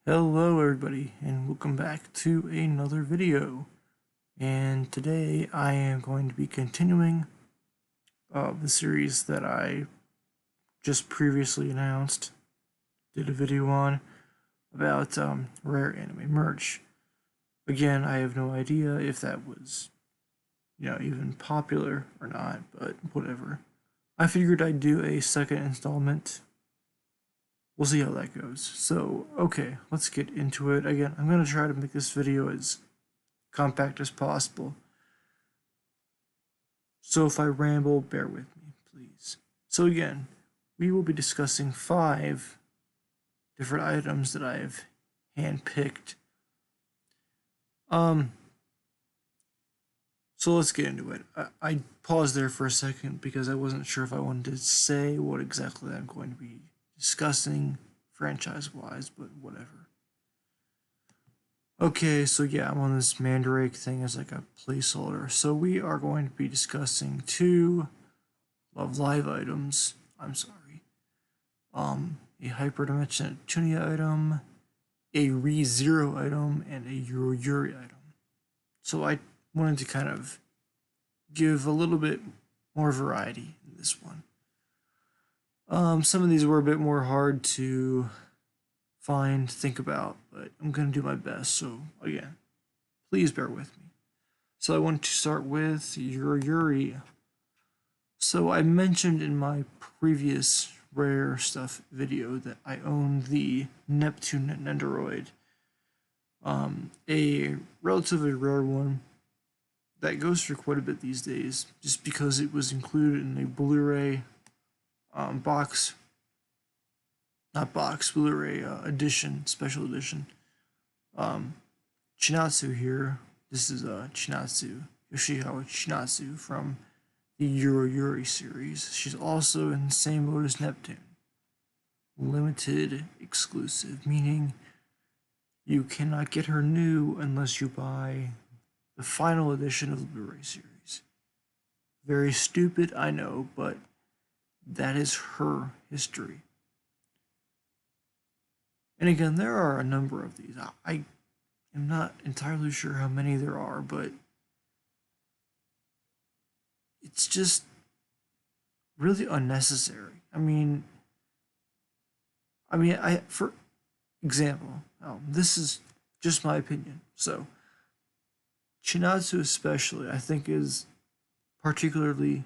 Hello everybody and welcome back to another video, and today I am going to be continuing the series that I just previously announced, did a video on about rare anime merch. Again, I have no idea if that was even popular or not, but whatever. I figured I'd do a second installment. We'll see how that goes. So, okay, let's get into it. Again, I'm going to try to make this video as compact as possible. So if I ramble, bear with me, please. So again, we will be discussing 5 different items that I have handpicked. So let's get into it. I paused there for a second because I wasn't sure if I wanted to say what exactly I'm going to be discussing franchise-wise, but whatever. Okay, so yeah, I'm on this Mandrake thing as like a placeholder. So we are going to be discussing 2 Love Live items. I'm sorry. A Hyperdimension Neptunia item, a ReZero item, and a Yuuri item. So I wanted to kind of give a little bit more variety in this one. Some of these were a bit more hard to think about, but I'm going to do my best. So again, please bear with me. So I want to start with Yuuri. So I mentioned in my previous rare stuff video that I own the Neptunia Nendoroid, a relatively rare one that goes for quite a bit these days, just because it was included in a Blu-ray Blu-ray edition, special edition. Chinatsu here. This is Chinatsu, Yoshikawa Chinatsu from the Yuuri series. She's also in the same boat as Neptune. Limited exclusive, meaning you cannot get her new unless you buy the final edition of the Blu-ray series. Very stupid, I know, but that is her history. And again, there are a number of these. I am not entirely sure how many there are, but it's just really unnecessary. For example, this is just my opinion. So, Chinatsu especially, I think, is particularly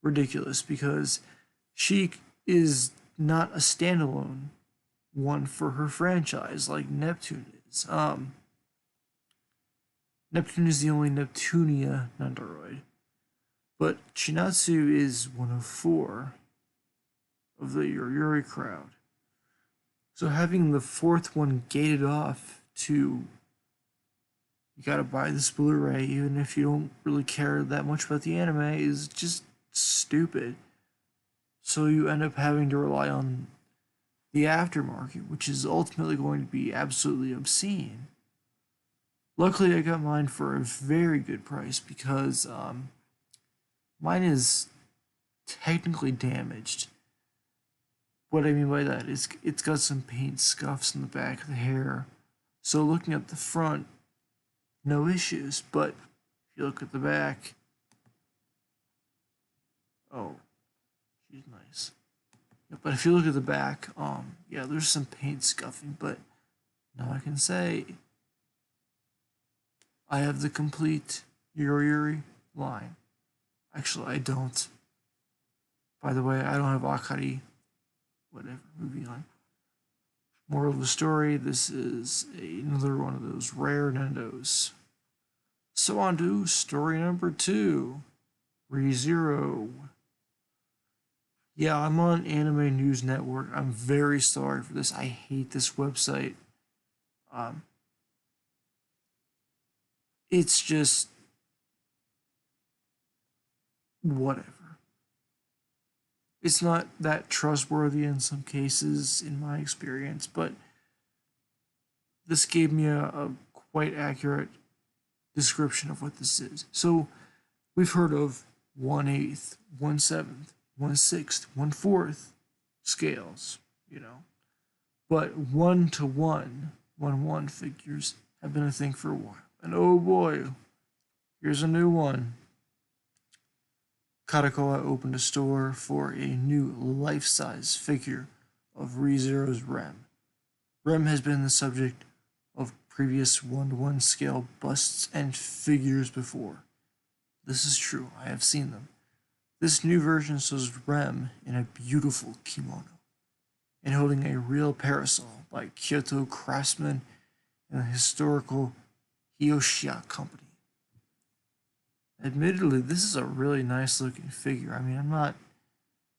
ridiculous because she is not a standalone one for her franchise like Neptune is. Neptune is the only Neptunia Nendoroid, but Chinatsu is one of 4 of the Yuuri crowd. So having the 4th one gated off to you gotta buy this Blu-ray even if you don't really care that much about the anime is just stupid. So you end up having to rely on the aftermarket, which is ultimately going to be absolutely obscene. Luckily, I got mine for a very good price because mine is technically damaged. What I mean by that is it's got some paint scuffs in the back of the hair. So looking at the front, no issues, but if you look at the back, oh, she's nice. But if you look at the back, yeah, there's some paint scuffing, but now I can say I have the complete Yuuri line. Actually, I don't. By the way, I don't have Akari, whatever, moving on. Moral of the story, this is another one of those rare Nendos. So on to story number 2, ReZero. Yeah, I'm on Anime News Network. I'm very sorry for this. I hate this website. It's just whatever. It's not that trustworthy in some cases, in my experience, but this gave me a quite accurate description of what this is. So, we've heard of 1/8, 1/7, 1/6, 1/4 scales, but 1 to 1 1/1 figures have been a thing for a while. And oh boy, here's a new one. Katakoa opened a store for a new life-size figure of ReZero's Rem. Rem has been the subject of previous 1/1 scale busts and figures before. This is true, I have seen them. This new version shows Rem in a beautiful kimono and holding a real parasol by Kyoto craftsmen and the historical Hiyoshia company. Admittedly, this is a really nice looking figure. I mean, I'm not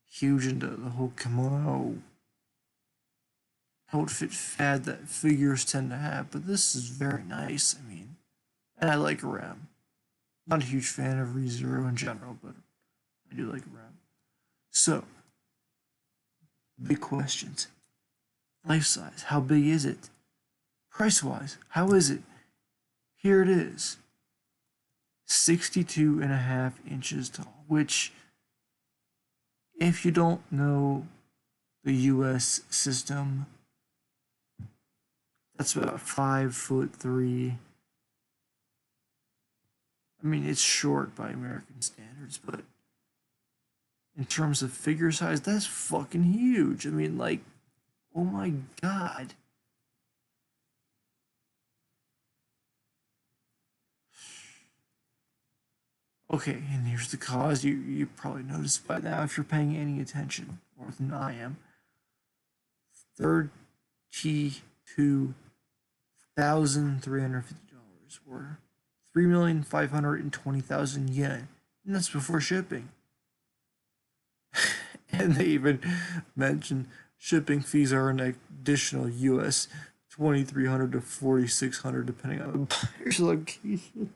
huge into the whole kimono outfit fad that figures tend to have, but this is very nice. I mean, and I like Rem. Not a huge fan of ReZero in general, but I do like Rem. So, big questions. Life size, how big is it? Price wise, how is it? Here it is. 62.5 inches tall, which, if you don't know the US system, that's about 5'3". I mean, it's short by American standards, but in terms of figure size, that's fucking huge. I mean, like, oh my god. Okay, and here's the cause. You probably noticed by now if you're paying any attention, more than I am. $32,350, or 3,520,000 yen, and that's before shipping. And they even mentioned shipping fees are an additional US 2,300 to 4,600 depending on the buyer's location.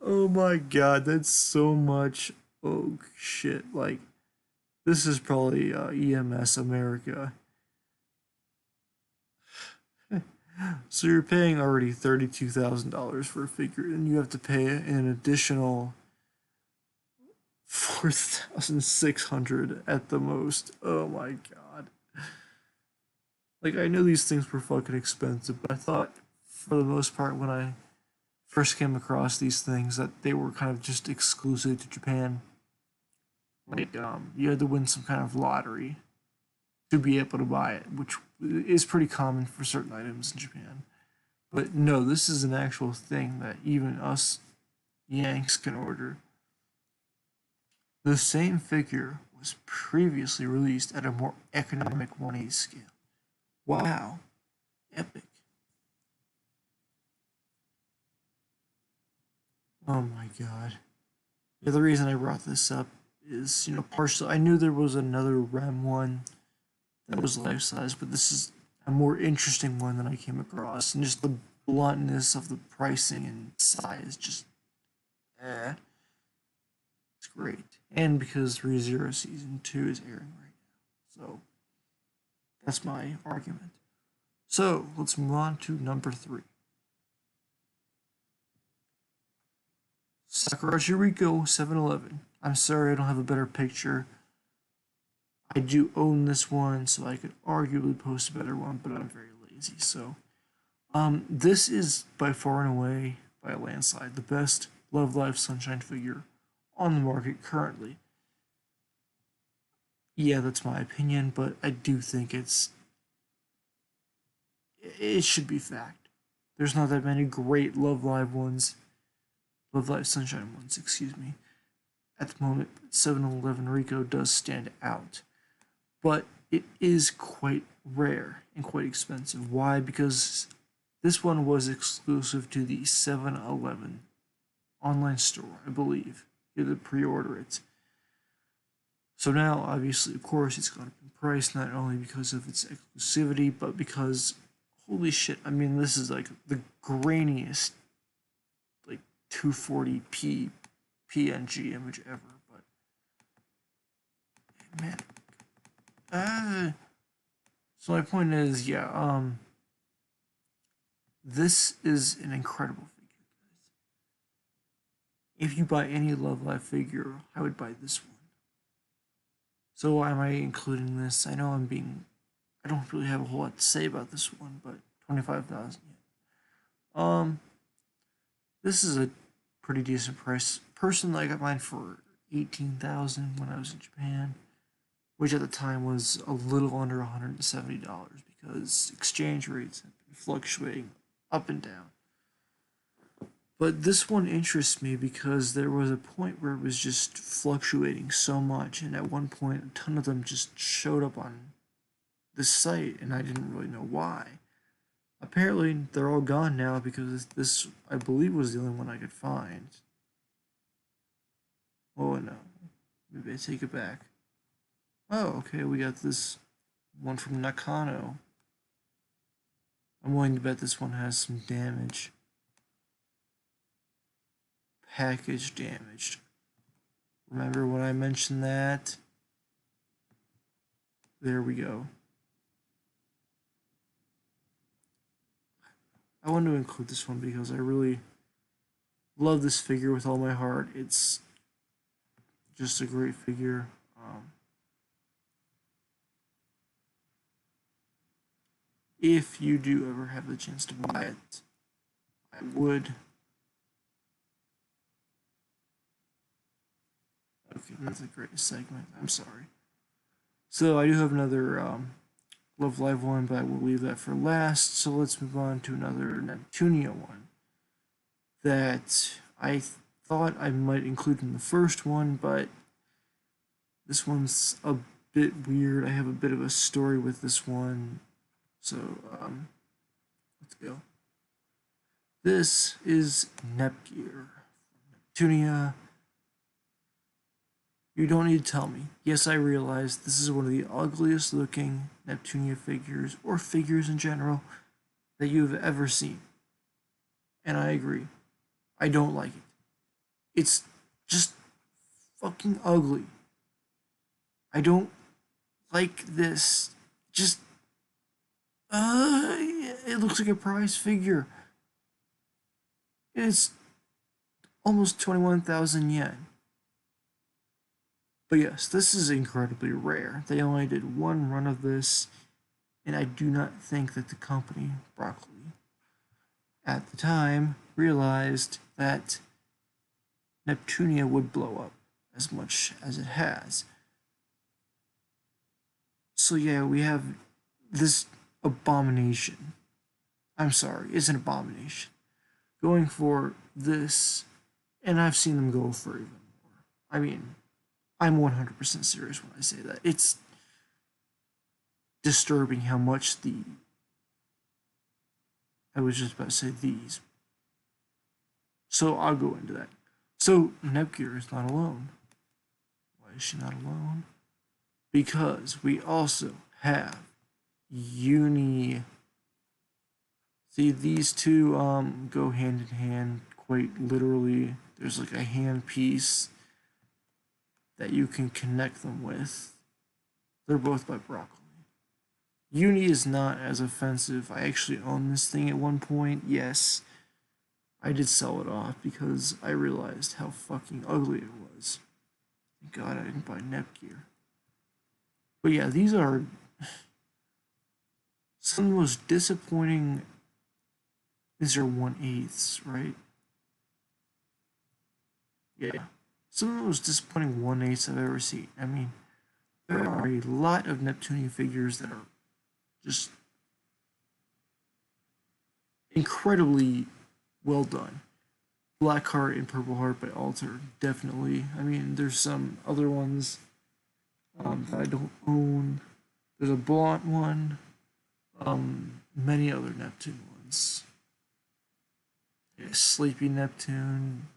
Oh my god, that's so much. Oh shit, like, this is probably EMS America. So you're paying already $32,000 for a figure, and you have to pay an additional 4,600 at the most. Oh my god. Like, I knew these things were fucking expensive, but I thought, for the most part, when I first came across these things, that they were kind of just exclusive to Japan. Like, you had to win some kind of lottery to be able to buy it, which is pretty common for certain items in Japan. But no, this is an actual thing that even us Yanks can order. The same figure was previously released at a more economic 1/8 scale. Wow. Epic. Oh my god. Yeah, the reason I brought this up is, partially, I knew there was another Rem one that was life size, but this is a more interesting one than I came across, and just the bluntness of the pricing and size, just, it's great. And because ReZero Season 2 is airing right now. So, that's my argument. So, let's move on to number 3. Sakurachi Riko 711. I'm sorry I don't have a better picture. I do own this one, so I could arguably post a better one, but I'm very lazy. So, this is by far and away, by a landslide, the best Love Live Sunshine figure on the market currently. Yeah, that's my opinion, but I do think it should be fact. There's not that many great Love Live Sunshine ones, excuse me. At the moment, 711 Rico does stand out. But it is quite rare and quite expensive. Why? Because this one was exclusive to the 711 online store, I believe. You had to pre-order it. So now, obviously, of course, it's gone up in price, not only because of its exclusivity, but because, holy shit, I mean, this is like the grainiest, like, 240p PNG image ever, but, man. So my point is, yeah, this is an incredible figure, guys. If you buy any Love Live figure, I would buy this one. So why am I including this? I know I'm being I don't really have a whole lot to say about this one, but 25,000. This is a pretty decent price. Personally, I got mine for 18,000 when I was in Japan, which at the time was a little under $170 because exchange rates have been fluctuating up and down. But this one interests me because there was a point where it was just fluctuating so much, and at one point, a ton of them just showed up on the site, and I didn't really know why. Apparently, they're all gone now because this, I believe, was the only one I could find. Oh no, maybe I take it back. Oh, okay, we got this one from Nakano. I'm willing to bet this one has some damage. Package damaged. Remember when I mentioned that? There we go. I wanted to include this one because I really love this figure with all my heart. It's just a great figure. If you do ever have the chance to buy it, I would. Okay, that's a great segment. I'm sorry. So I do have another Love Live one, but I will leave that for last. So let's move on to another Neptunia one that I thought I might include in the first one, but this one's a bit weird. I have a bit of a story with this one. So let's go. This is Nepgear, Neptunia. You don't need to tell me. Yes, I realize this is one of the ugliest looking Neptunia figures, or figures in general, that you've ever seen. And I agree. I don't like it. It's just fucking ugly. I don't like this. Just, it looks like a prize figure. It's almost 21,000 yen. But yes, this is incredibly rare. They only did one run of this, and I do not think that the company, Broccoli, at the time realized that Neptunia would blow up as much as it has. So yeah, we have this abomination. I'm sorry, it's an abomination. Going for this, and I've seen them go for even more. I mean, I'm 100% serious when I say that. It's disturbing how much I was just about to say these. So I'll go into that. So Nepgear is not alone. Why is she not alone? Because we also have Yuuri. See, these two go hand in hand quite literally. There's like a hand piece that you can connect them with. They're both by Broccoli. Yuuri is not as offensive. I actually owned this thing at one point. Yes, I did sell it off because I realized how fucking ugly it was. Thank God I didn't buy Nepgear. But yeah, these are some of the most disappointing. These are 1/8, right? Yeah. Some of the most disappointing 1/8 I've ever seen. I mean, there are a lot of Neptunia figures that are just incredibly well done. Black Heart and Purple Heart by Alter, definitely. I mean, there's some other ones that I don't own. There's a Blaunt one. Many other Neptune ones. Yeah, Sleepy Neptune.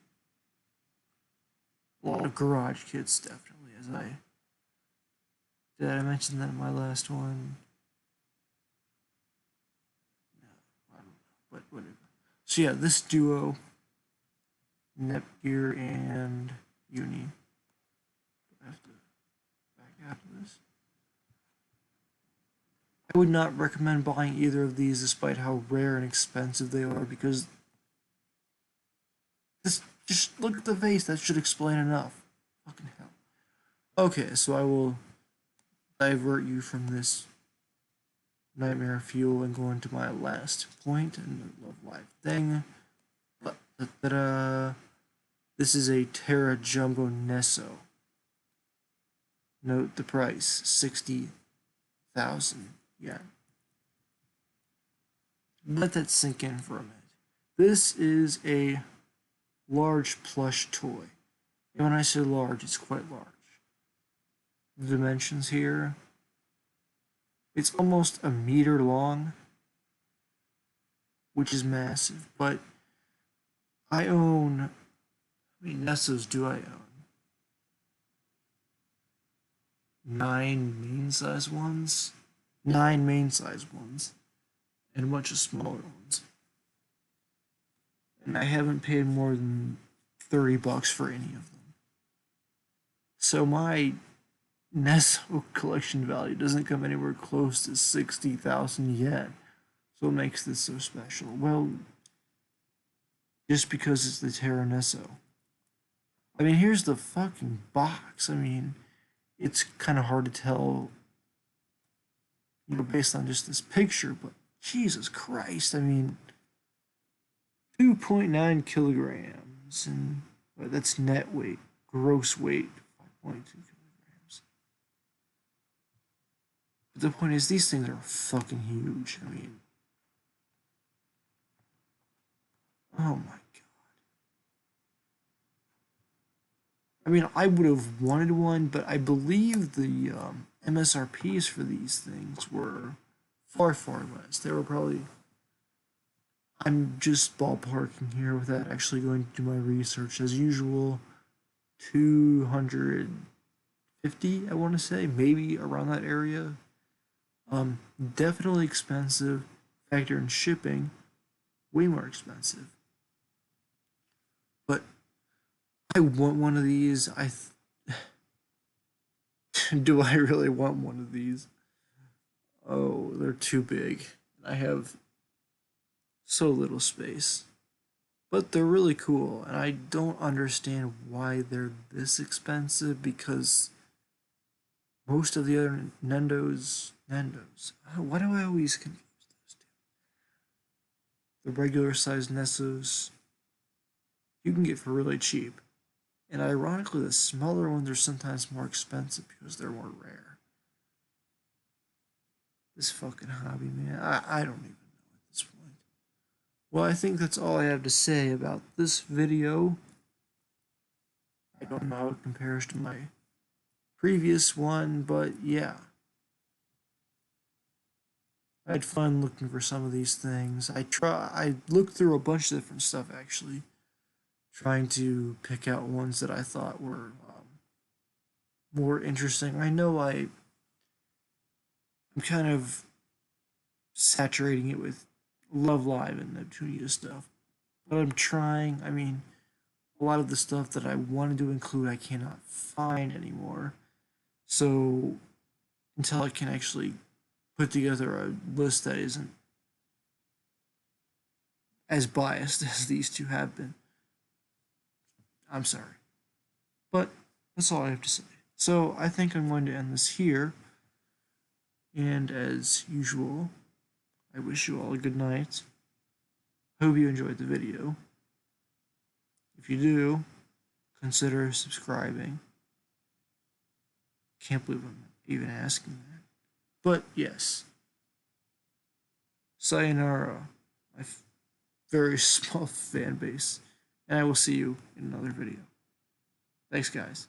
A lot of garage kits, definitely. Did I mention that in my last one? No, I don't know, but whatever. So yeah, this duo, Nepgear and Yuuri. I have to back out of this. I would not recommend buying either of these, despite how rare and expensive they are, because this, just look at the vase. That should explain enough. Fucking hell. Okay, so I will divert you from this Nightmare Fuel and go into my last point and the Love Live thing. This is a Terra Jumbo Neso. Note the price, 60,000 yen. Let that sink in for a minute. This is a large plush toy. And when I say large, it's quite large. The dimensions here, it's almost a meter long, which is massive, but I own, how many Nesos do I own? 9 main size ones, and a bunch of smaller ones. And I haven't paid more than $30 for any of them. So my Neso collection value doesn't come anywhere close to 60,000 yen. So what makes this so special? Well, just because it's the Terra Neso. I mean, here's the fucking box. I mean, it's kind of hard to tell, you know, based on just this picture, but Jesus Christ, I mean, 2.9 kilograms, and that's net weight, gross weight, 5.2 kilograms. But the point is, these things are fucking huge. I mean, oh my god. I mean, I would have wanted one, but I believe the MSRPs for these things were far, far less. They were probably, I'm just ballparking here without actually going to do my research. As usual, 250, I want to say, maybe around that area. Definitely expensive. Factor in shipping, way more expensive. But I want one of these. Do I really want one of these? Oh, they're too big. I have so little space. But they're really cool, and I don't understand why they're this expensive, because most of the other Nendos, why do I always confuse those two? The regular sized Nesos you can get for really cheap. And ironically, the smaller ones are sometimes more expensive because they're more rare. This fucking hobby, man. I don't even know at this point. Well, I think that's all I have to say about this video. I don't know how it compares to my previous one, but yeah. I had fun looking for some of these things. I looked through a bunch of different stuff, actually, trying to pick out ones that I thought were more interesting. I know I'm kind of saturating it with Love Live and Neptunia stuff, but I'm trying. I mean, a lot of the stuff that I wanted to include I cannot find anymore. So until I can actually put together a list that isn't as biased as these two have been, I'm sorry. But that's all I have to say. So I think I'm going to end this here. And as usual, I wish you all a good night. Hope you enjoyed the video. If you do, consider subscribing. Can't believe I'm even asking that. But yes. Sayonara, my very small fan base. And I will see you in another video. Thanks, guys.